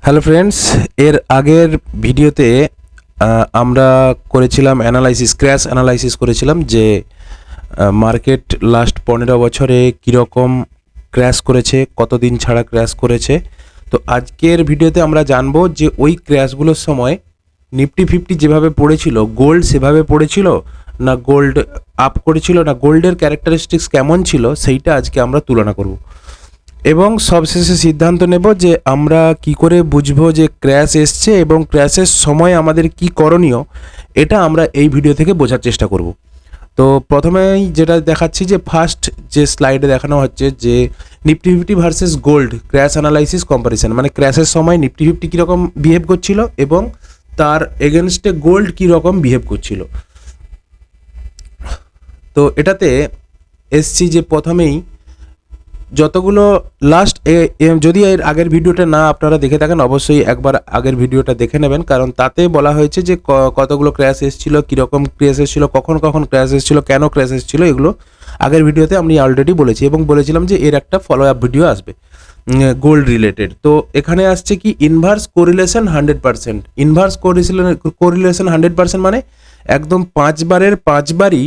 Hello friends, এর আগের ভিডিওতে আমরা করেছিলাম অ্যানালাইসিস, ক্র্যাশ অ্যানালাইসিস করেছিলাম যে মার্কেট লাস্ট 15 বছরে কীরকম ক্র্যাশ করেছে, কতদিন ছাড়া ক্র্যাশ করেছে। তো আজকের ভিডিওতে আমরা জানবো যে ওই ক্র্যাশগুলোর সময় নিফটি ফিফটি যেভাবে পড়েছিল, গোল্ড সেভাবে পড়েছিল না গোল্ড আপ করেছিল, না গোল্ডের ক্যারেক্টারিস্টিক্স কেমন ছিল, সেইটা আজকে আমরা তুলনা করব এবং সবশেষে সিদ্ধান্ত নেব যে আমরা কি করে বুঝবো যে ক্র্যাশ এসছে এবং ক্র্যাশের সময় আমাদের কি করণীয়, এটা আমরা এই ভিডিও থেকে বোঝার চেষ্টা করব। তো প্রথমেই যেটা দেখাচ্ছি যে ফার্স্ট যে স্লাইডে দেখানো হচ্ছে যে Nifty fifty versus gold crash analysis comparison, মানে ক্র্যাশের সময় নিফটি ফিফটি কীরকম বিহেভ করছিল এবং তার এগেনস্টে গোল্ড কীরকম বিহেভ করছিল। তো এটাতে এসছি যে প্রথমেই যতগুলো লাস্ট যদি এর আগের ভিডিওটা না আপনারা দেখে থাকেন অবশ্যই একবার আগের ভিডিওটা দেখে নেবেন, কারণ তাতে বলা হয়েছে যে কতগুলো ক্র্যাশ এসেছিলো, কীরকম ক্র্যাশ এসেছিলো, কখন কখন ক্র্যাশ এসেছিলো, কেন ক্র্যাশ এসেছিলো, এগুলো আগের ভিডিওতে আমি অলরেডি বলেছি এবং বলেছিলাম যে এর একটা ফলো আপ ভিডিও আসবে গোল্ড রিলেটেড। তো এখানে আসছে কি ইনভার্স কোরিলেশন 100%। ইনভার্স কোরিলেশন 100% মানে একদম পাঁচবারই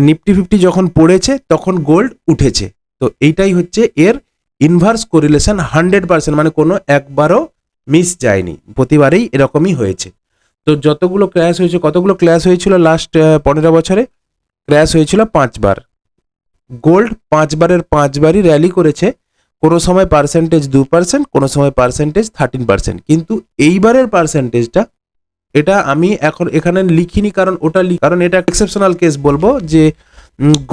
নিফটি ফিফটি যখন পড়েছে তখন গোল্ড উঠেছে। তো এইটাই হচ্ছে এর ইনভার্স কোরিলেশন 100%, মানে কোনো একবারও মিস যায়নি, প্রতিবারেই এরকমই হয়েছে। তো যতগুলো ক্র্যাশ হয়েছে, কতগুলো ক্র্যাশ হয়েছিল লাস্ট 15 বছরে? ক্র্যাশ হয়েছিল 5বার। গোল্ড 5বারের 5বারই র্যালি করেছে, কোনো সময় পার্সেন্টেজ 2%, কোনো সময় পার্সেন্টেজ 13%। কিন্তু এইবারের পার্সেন্টেজটা এটা আমি এখন এখানে লিখিনি, কারণ কারণ এটা এক্সেপশনাল কেস বলবো যে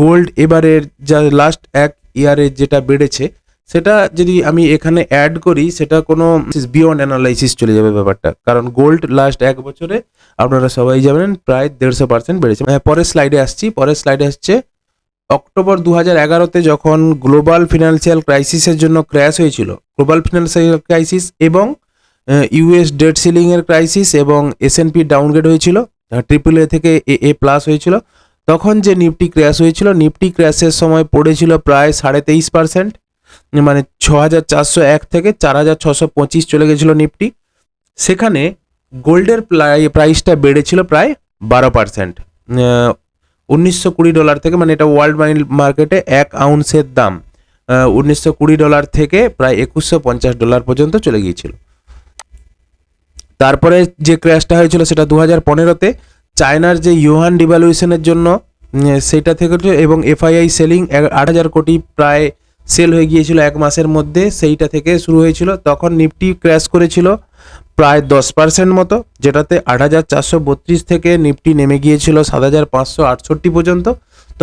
গোল্ড এবারের যা লাস্ট এক ইয়ারে যেটা বেড়েছে সেটা যদি আমি এখানে অ্যাড করি সেটা কোনো বিয়ন্ড অ্যানালাইসিস চলে যাবে ব্যাপারটা, কারণ গোল্ড লাস্ট এক বছরে আপনারা সবাই জানেন প্রায় 150% বেড়েছে। পরের স্লাইডে আসছে অক্টোবর 2011-তে যখন গ্লোবাল ফিনান্সিয়াল ক্রাইসিসের জন্য ক্র্যাশ হয়েছিল, গ্লোবাল ফিনান্সিয়াল ক্রাইসিস এবং ইউএস ডেট সিলিংয়ের ক্রাইসিস এবং S&P ডাউনগ্রেড হয়েছিল, AAA থেকে AA+ হয়েছিল, তখন যে নিফটি ক্র্যাশ হয়েছিল, নিফটি ক্র্যাশের সময় পড়েছিল প্রায় 23.5%, মানে 6401 থেকে 4625 চলে গেছিলো নিফটি। সেখানে গোল্ডের প্রাইসটা বেড়েছিল প্রায় 12%, $1920 থেকে, মানে এটা ওয়ার্ল্ড মার্কেটে 1 আউন্সের দাম $1920 থেকে প্রায় $2150 পর্যন্ত চলে গিয়েছিল। তারপরে যে ক্র্যাশটা হয়েছিল সেটা 2015-তে চায়নার যে ইউহান ডিভ্যালুয়েশনের জন্য সেটা থেকে, এবং FII সেলিং 8,000 কোটি প্রায় সেল হয়ে গিয়েছিল এক মাসের মধ্যে, সেইটা থেকে শুরু হয়েছিল। তখন নিফটি ক্র্যাশ করেছিল প্রায় 10% মতো, যেটাতে 8,432 থেকে নিফটি নেমে গিয়েছিল 7,568 পর্যন্ত।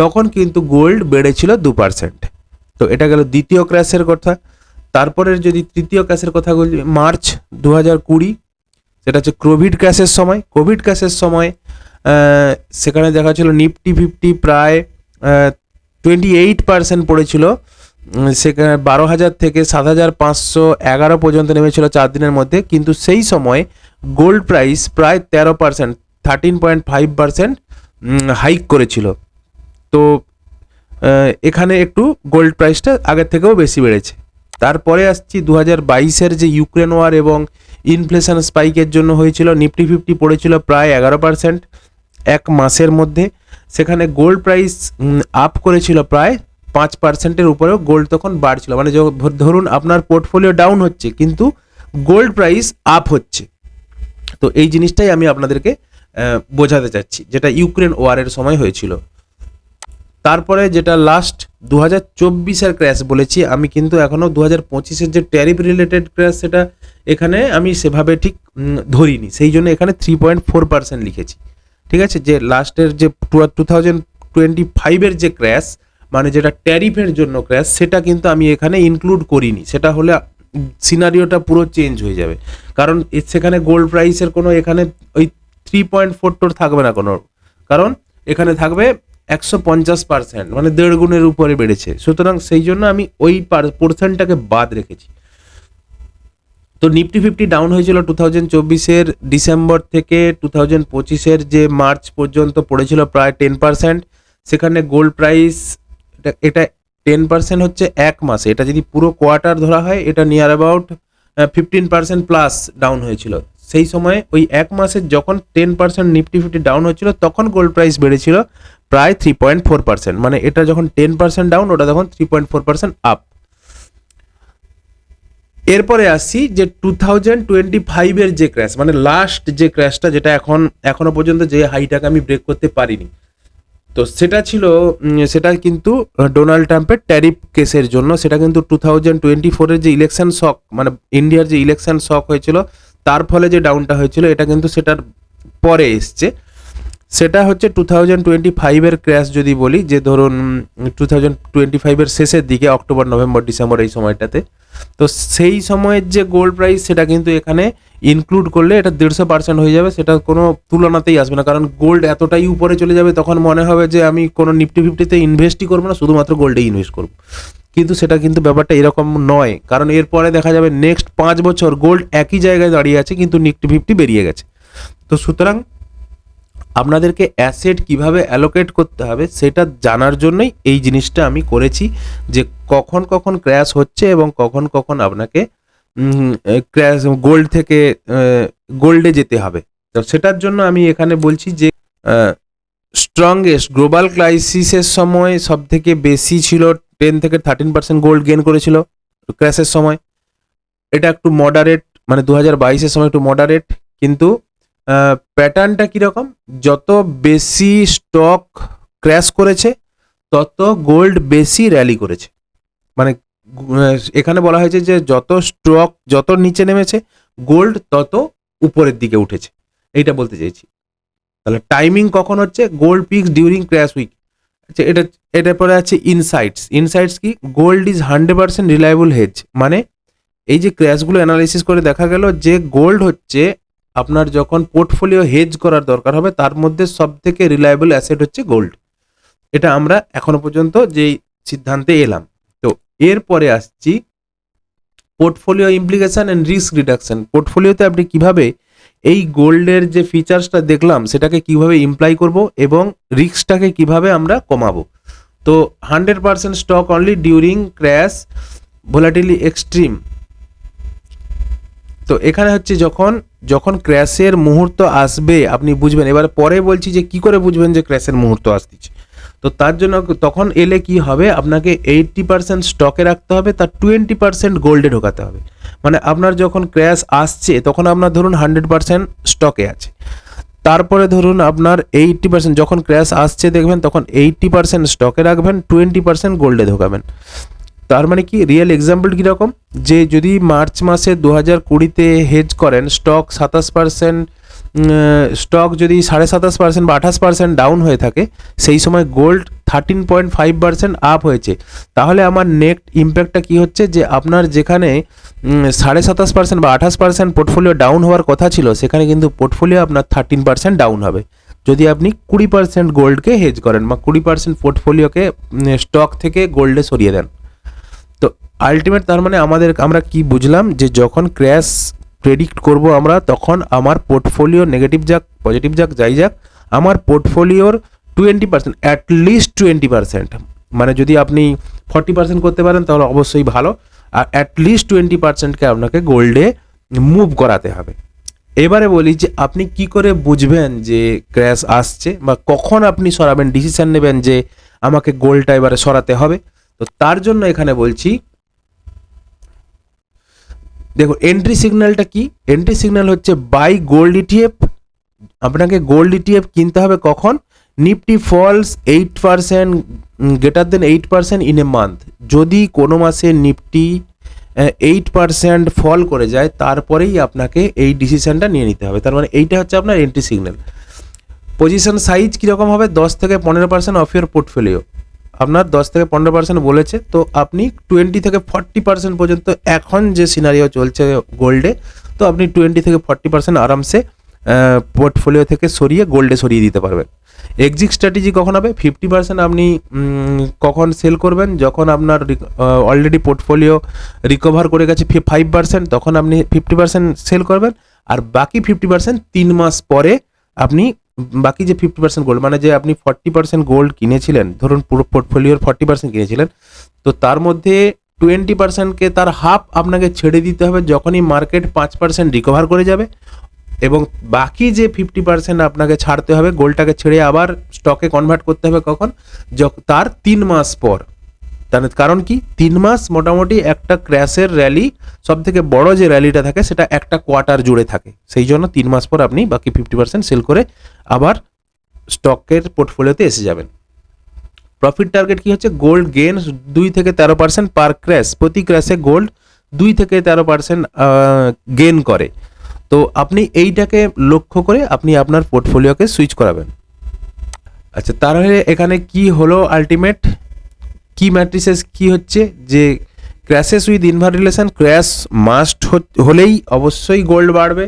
তখন কিন্তু গোল্ড বেড়েছিল 2%। তো এটা গেল দ্বিতীয় ক্র্যাশের কথা। তারপরের যদি তৃতীয় ক্র্যাশের কথা বলি, মার্চ 2020, সেটা হচ্ছে কোভিড ক্র্যাশের সময়। সেখানে দেখা ছিল নিফটি ফিফটি প্রায় 28% পড়েছিল, সেখানে 12,000 থেকে 7,511 পর্যন্ত নেমেছিল 4 দিনের মধ্যে। কিন্তু সেই সময় গোল্ড প্রাইস প্রায় 13%, 13.5% হাইক করেছিল। তো এখানে একটু গোল্ড প্রাইসটা আগের থেকেও বেশি বেড়েছে। তারপরে আসছি 2022-এর যে ইউক্রেন ওয়ার এবং ইনফ্লেশন স্পাইকের জন্য হয়েছিল, নিফটি ফিফটি পড়েছিল প্রায় 11% এক মাসের মধ্যে। সেখানে গোল্ড প্রাইস আপ করেছিল প্রায় 5%-এর উপরেও, গোল্ড তখন বাড়ছিল, মানে ধরুন আপনার পোর্টফোলিও ডাউন হচ্ছে কিন্তু গোল্ড প্রাইস আপ হচ্ছে। তো এই জিনিসটাই আমি আপনাদেরকে বোঝাতে চাচ্ছি, যেটা ইউক্রেন ওয়ারের সময় হয়েছিল। তারপরে যেটা লাস্ট 2024-এর ক্র্যাশ বলেছি আমি, কিন্তু এখনও 2025-এর যে ট্যারিফ রিলেটেড ক্র্যাশ সেটা এখানে আমি সেভাবে ঠিক ধরিনি, সেই জন্য এখানে 3.4% লিখেছি। ঠিক আছে, যে লাস্টের যে 2025-এর যে ক্র্যাশ, মানে যেটা ট্যারিফের জন্য ক্র্যাশ, সেটা কিন্তু আমি এখানে ইনক্লুড করিনি। সেটা হলে সিনারিওটা পুরো চেঞ্জ হয়ে যাবে, কারণ সেখানে গোল্ড প্রাইসের কোনো এখানে ওই 3.4 থাকবে না কোনো, কারণ এখানে থাকবে 150%, মানে 1.5 গুণের উপরে বেড়েছে। সুতরাং সেই জন্য আমি ওই পোর্শনটাকে বাদ রেখেছি। তো নিফটি ফিফটি ডাউন হয়েছিল 2024-এর ডিসেম্বর থেকে 2025-এর যে মার্চ পর্যন্ত পড়েছিল প্রায় 10%। সেখানে গোল্ড প্রাইস এটা 10% হচ্ছে এক মাসে, এটা যদি পুরো কোয়ার্টার ধরা হয় এটা নিয়ার অ্যাবাউট 15% প্লাস ডাউন হয়েছিল। সেই সময় ওই এক মাসে যখন 10% নিফটি ফিফটি ডাউন হচ্ছিল তখন গোল্ড প্রাইস বেড়েছিল প্রায় 3.4%। মানে এটা যখন 10% ডাউন, ওটা তখন 3.4% আপ। এরপরে আসছি যে 2025-এর যে ক্র্যাশ, মানে লাস্ট যে ক্র্যাশটা, যেটা এখনো পর্যন্ত যে হাইটাকে আমি ব্রেক করতে পারিনি, তো সেটা ছিল সেটা কিন্তু ডোনাল্ড ট্রাম্পের ট্যারিফ কেসের জন্য। সেটা কিন্তু 2024-এর যে ইলেকশন শক, মানে ইন্ডিয়ার যে ইলেকশন শক হয়েছিল তার ফলে যে ডাউনটা হয়েছিল, এটা কিন্তু সেটার পরে এসছে। সেটা হচ্ছে 2025-এর ক্র্যাশ যদি বলি, যে ধরুন 2025-এর শেষের দিকে অক্টোবর নভেম্বর ডিসেম্বর এই সময়টাতে, তো সেই সময়ের যে গোল্ড প্রাইস সেটা কিন্তু এখানে ইনক্লুড করলে এটা 150% হয়ে যাবে। সেটা কোনো তুলনাতেই আসবে না, কারণ গোল্ড এতটাই উপরে চলে যাবে তখন মনে হবে যে আমি কোনো নিফটি ফিফটিতে ইনভেস্টই করবো না, শুধুমাত্র গোল্ডে ইনভেস্ট করবো। কিন্তু সেটা কিন্তু ব্যাপারটা এরকম নয়, কারণ এরপরে দেখা যাবে নেক্সট 5 বছর গোল্ড একই জায়গায় দাঁড়িয়ে আছে কিন্তু নিফটি ফিফটি বেরিয়ে গেছে। তো সুতরাং আপনাদেরকে অ্যাসেট কিভাবে অ্যালোকেট করতে হবে সেটা জানার জন্যই এই জিনিসটা আমি করেছি, যে কখন কখন ক্র্যাশ হচ্ছে এবং কখন কখন আপনাকে ক্র্যাশ গোল্ড থেকে গোল্ডে যেতে হবে। তো সেটার জন্য আমি এখানে বলছি যে স্ট্রংগেস্ট গ্লোবাল ক্রাইসিসের সময় সব থেকে বেশি ছিল 10 থেকে 13% গোল্ড গেন করেছিল ক্র্যাশের সময়। এটা একটু মডারেট, মানে 2022-এর সময় একটু মডারেট, কিন্তু প্যাটার্নটা কীরকম, যত বেশি স্টক ক্র্যাশ করেছে তত গোল্ড বেশি র্যালি করেছে। মানে এখানে বলা হয়েছে যে যত স্টক যত নিচে নেমেছে গোল্ড তত উপরের দিকে উঠেছে, এইটা বলতে চাইছি। তাহলে টাইমিং কখন হচ্ছে, gold peaks during crash week. আচ্ছা, এটার পরে আছে ইনসাইটস কি, গোল্ড ইজ 100% রিলায়েবল হেজ। মানে এই যে ক্র্যাশগুলো অ্যানালাইসিস করে দেখা গেল যে গোল্ড হচ্ছে আপনার যখন পোর্টফোলিও হেজ করার দরকার হবে তার মধ্যে সব থেকে রিলায়েবল অ্যাসেট হচ্ছে গোল্ড। এটা আমরা এখনো পর্যন্ত যেই সিদ্ধান্তে এলাম। তো এরপরে আসছি portfolio implication and risk reduction. পোর্টফোলিওতে আপনি কিভাবে এই গোল্ডের যে ফিচার্সটা দেখলাম সেটাকে কিভাবে ইমপ্লাই করব এবং রিস্কটাকে কিভাবে আমরা কমাবো। তো 100% stock only during crash volatility extreme. তো এখানে হচ্ছে যখন ক্র্যাশের মুহূর্ত আসবে আপনি বুঝবেন। এবার পরে বলছি যে কি করে বুঝবেন যে ক্র্যাশের মুহূর্ত আসছে। তো তার জন্য তখন এলে কি হবে, আপনাকে 80% স্টকে রাখতে হবে, তার 20% গোল্ডে ঢোকাতে হবে। মানে আপনার যখন ক্র্যাশ আসছে তখন আপনার ধরুন 100% স্টকে আছে, তারপরে ধরুন আপনার 80% যখন ক্র্যাশ আসছে দেখবেন তখন 80% স্টকে রাখবেন, 20% গোল্ডে ঢোকাবেন। তার মানে কি, রিয়েল এক্সাম্পল কীরকম, যে যদি মার্চ মাসে 2020-তে হেজ করেন, স্টক 27%, স্টক যদি 27.5% বা 28% ডাউন হয়ে থাকে, সেই সময় গোল্ড 13.5% আপ হয়েছে, তাহলে আমার নেট ইম্প্যাক্টটা কী হচ্ছে, যে আপনার যেখানে 27.5% বা 28% পোর্টফোলিও ডাউন হওয়ার কথা ছিল সেখানে কিন্তু পোর্টফোলিও আপনার 13% ডাউন হবে যদি আপনি 20% গোল্ডকে হেজ করেন বা 20% পোর্টফোলিওকে স্টক থেকে গোল্ডে সরিয়ে দেন। তো আলটিমেট তার মানে আমরা কি বুঝলাম, যে যখন ক্র্যাশ প্রেডিক্ট করব আমরা, তখন আমার পোর্টফোলিও নেগেটিভ যাক পজিটিভ যাক যাই যাক, আমার পোর্টফোলিওর 20%, অ্যাটলিস্ট 20%, মানে যদি আপনি 40% করতে পারেন তাহলে অবশ্যই ভালো, আর অ্যাটলিস্ট 20%কে আপনাকে গোল্ডে মুভ করাতে হবে। এবারে বলি যে আপনি কি করে বুঝবেন যে ক্র্যাশ আসছে বা কখন আপনি সরাবেন, ডিসিশন নেবেন যে আমাকে গোল্ডটা এবারে সরাতে হবে। তো তার জন্য এখানে বলছি, দেখো এন্ট্রি সিগন্যালটা কি, এন্ট্রি সিগন্যাল হচ্ছে বাই গোল্ড ইটিএফ। আপনাকে গোল্ড ইটিএফ কিনতে হবে কখন, Nifty falls 8% greater than 8% in a month. যদি কোনো মাসে নিফটি 8% ফল করে যায় তারপরেই আপনাকে এই ডিসিশনটা নিয়ে নিতে হবে। তার মানে এইটা হচ্ছে আপনার এন্ট্রি সিগন্যাল। পজিশন সাইজ কীরকম হবে, 10 থেকে 15% অফ ইয়োর পোর্টফোলিও। আপনার 10 থেকে 15% বলেছে, তো আপনি 20 থেকে 40% পর্যন্ত এখন যে সিনারিও চলছে গোল্ডে, তো আপনি 20 থেকে 40% আরামসে পোর্টফোলিও থেকে সরিয়ে গোল্ডে সরিয়ে দিতে পারবেন। এক্সিট স্ট্র্যাটেজি কখন হবে, 50% আপনি কখন সেল করবেন, যখন আপনার অলরেডি পোর্টফোলিও রিকভার করে গেছে 5%, তখন আপনি 50% সেল করবেন, আর বাকি 50% 3 মাস পরে আপনি বাকি যে 50% গোল্ড, মানে যে আপনি 40% গোল্ড কিনেছিলেন, ধরুন পুরো পোর্টফোলিওর 40% কিনেছিলেন, তো তার মধ্যে 20%কে তার হাফ আপনাকে ছেড়ে দিতে হবে যখনই মার্কেট 5% রিকভার করে যাবে, এবং বাকি যে 50% আপনাকে ছাড়তে হবে, গোল্ডটাকে ছেড়ে আবার স্টকে কনভার্ট করতে হবে কখন, তার 3 মাস পর। তার কারণ কি, 3 মাস মোটামুটি একটা ক্র্যাশের র্যালি, সব থেকে বড় যে র্যালিটা থাকে সেটা একটা কোয়ার্টার জুড়ে থাকে, সেই জন্য 3 মাস পর আপনি বাকি 50% সেল করে আবার স্টকের পোর্টফোলিওতে এসে যাবেন। প্রফিট টার্গেট কি হচ্ছে, গোল্ড গেন 2 থেকে 13% পার ক্র্যাশ, প্রতি ক্র্যাশে গোল্ড 2 থেকে 13% গেন করে। তো আপনি এইটাকে লক্ষ্য করে আপনি আপনার পোর্টফোলিওকে সুইচ করাবেন। আচ্ছা, তাহলে এখানে কি হলো আলটিমেট কি ম্যাট্রিসেস কি হচ্ছে, যে ক্র্যাশেস উইথ ইনভার রিলেশন, ক্র্যাশ মাস্ট হলেই অবশ্যই গোল্ড বাড়বে।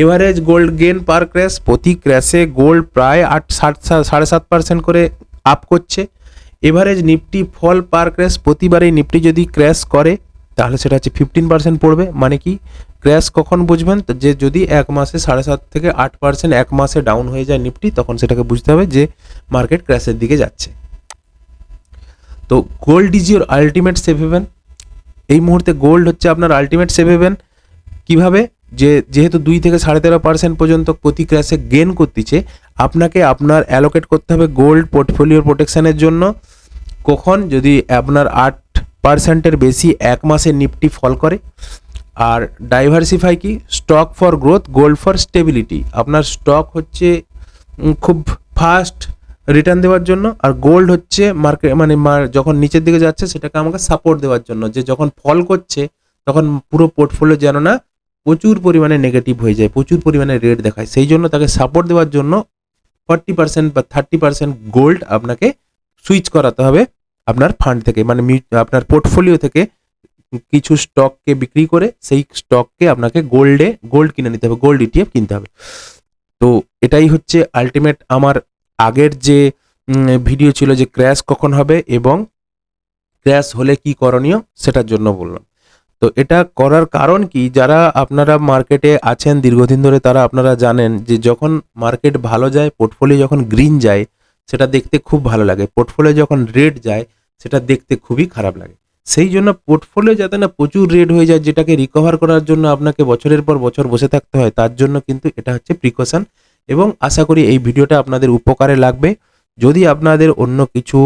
এভারেজ গোল্ড গেন পার ক্র্যাশ, প্রতি ক্র্যাশে গোল্ড প্রায় 7.5% করে আপ করছে। এভারেজ নিফটি ফল পার ক্র্যাশ, প্রতিবারেই নিফটি যদি ক্র্যাশ করে তাহলে সেটা হচ্ছে 15% পড়বে। মানে কি, ক্র্যাশ কখন বুঝবেন, যে যদি এক মাসে 7.5 থেকে 8% এক মাসে ডাউন হয়ে যায় নিফটি, তখন সেটাকে বুঝতে হবে যে মার্কেট ক্র্যাশের দিকে যাচ্ছে। তো gold is your ultimate safe haven. এই মুহূর্তে গোল্ড হচ্ছে আপনার আলটিমেট সেফ হেভেন। কীভাবে, যেহেতু 2 থেকে 13.5% পর্যন্ত প্রতি ক্র্যাশে গেন করতেছে, আপনাকে আপনার অ্যালোকেট করতে হবে গোল্ড পোর্টফোলিওর প্রোটেকশনের জন্য। কখন, যদি আপনার 8%-এর বেশি এক মাসে নিফটি ফল করে। আর ডাইভার্সিফাই কি, stock for growth, gold for stability. আপনার স্টক হচ্ছে খুব ফাস্ট রিটার্ন দেওয়ার জন্য, আর গোল্ড হচ্ছে মার্কেট মানে যখন নিচের দিকে যাচ্ছে সেটাকে আমাকে সাপোর্ট দেওয়ার জন্য, যে যখন ফল করছে তখন পুরো পোর্টফোলিও যেন না প্রচুর পরিমাণে নেগেটিভ হয়ে যায়, প্রচুর পরিমাণে রেট দেখায়, সেই জন্য তাকে সাপোর্ট দেওয়ার জন্য 40% বা 30% গোল্ড আপনাকে সুইচ করাতে হবে আপনার ফান্ড থেকে, মানে আপনার পোর্টফোলিও থেকে কিছু স্টককে বিক্রি করে সেই স্টককে আপনাকে গোল্ড কিনে নিতে হবে, গোল্ড ইটিএফ কিনতে হবে। তো এটাই হচ্ছে আলটিমেট আমার আগের যে ভিডিও ছিল, যে ক্র্যাশ কখন হবে এবং ক্র্যাশ হলে কি করণীয়, সেটার জন্য বললাম। তো এটা করার কারণ কি, যারা আপনারা মার্কেটে আছেন দীর্ঘদিন ধরে তারা আপনারা জানেন যে যখন মার্কেট ভালো যায়, পোর্টফোলিও যখন গ্রিন যায় সেটা দেখতে খুব ভালো লাগে, পোর্টফোলিও যখন রেড যায় সেটা দেখতে খুবই খারাপ লাগে। সেই জন্য পোর্টফোলিও যাতে না প্রচুর রেড হয়ে যায়, যেটাকে রিকভার করার জন্য আপনাকে বছরের পর বছর বসে থাকতে হয়, তার জন্য কিন্তু এটা হচ্ছে প্রিকশন। এবং আশা করি এই ভিডিওটা আপনাদের উপকারে লাগবে। যদি আপনাদের অন্য কিছু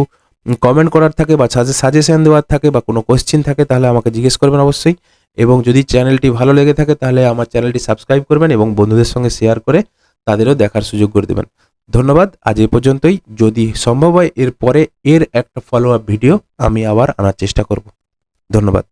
কমেন্ট করার থাকে বা সাজেশন দেওয়ার থাকে বা কোনো কোশ্চেন থাকে তাহলে আমাকে জিজ্ঞেস করবেন অবশ্যই। এবং যদি চ্যানেলটি ভালো লেগে থাকে তাহলে আমার চ্যানেলটি সাবস্ক্রাইব করবেন এবং বন্ধুদের সঙ্গে শেয়ার করে তাদেরও দেখার সুযোগ করে দেবেন। ধন্যবাদ, আজ এই পর্যন্তই। যদি সম্ভব হয় এর পরে এর একটা ফলো আপ ভিডিও আমি আবার আনার চেষ্টা করব। ধন্যবাদ।